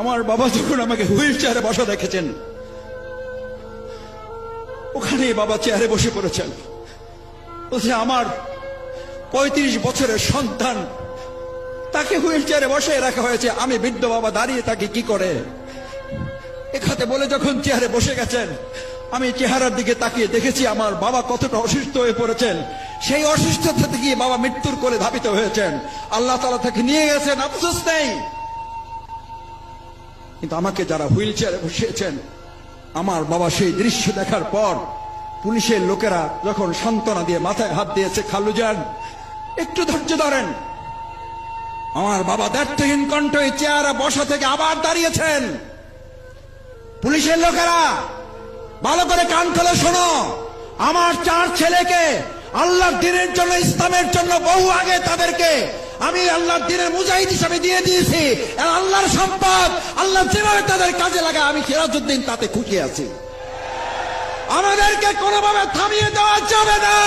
আমার বাবা যখন আমাকে হুইল চেয়ারে বসা দেখেছেন, ওখানে বাবা চেয়ারে বসে পড়েছেন। বলছে আমার 35 বছরের সন্তান, তাকে হুইল চেয়ারে বসে রাখা হয়েছে, আমি বৃদ্ধ বাবা দাঁড়িয়ে তাকে কি করে। এখানে বলে যখন চেয়ারে বসে গেছেন, আমি চেহারার দিকে তাকিয়ে দেখেছি আমার বাবা কতটা অসুস্থ হয়ে পড়েছেন। সেই অসুস্থতা থেকে বাবা মৃত্যুর কোলে ধাবিত হয়েছেন। আল্লাহ তাআলা তাকে নিয়ে গেছেন, আফসোস নেই। কিন্তু আমাকে যারা হুইল চেয়ারে বসিয়েছেন, আমার বাবা সেই দৃশ্য দেখার পর পুলিশের লোকেরা যখন সান্ত্বনা দিয়ে মাথায় হাত দিয়েছে, খালু যান একটু ধৈর্য ধরেন, আমার বাবা দায়িত্বহীন কণ্ঠ এই চেয়ারে বসা থেকে আবার দাঁড়িয়েছেন। পুলিশের লোকেরা ভালো করে কান খুলে শোনো, আমার 4 ছেলেকে আল্লাহর দ্বীনের জন্য, ইসলামের জন্য বহু আগে তাদেরকে আমি আল্লাহর দ্বীনের মুজাহিদ হিসেবে দিয়ে দিয়েছি। আল্লাহর সম্পদ আল্লাহ যেভাবে তাদের কাজে লাগায়, আমি সিরাজউদ্দিন তাতে খুশি আছি। আমাদেরকে কোনোভাবে থামিয়ে দেওয়া যাবে না।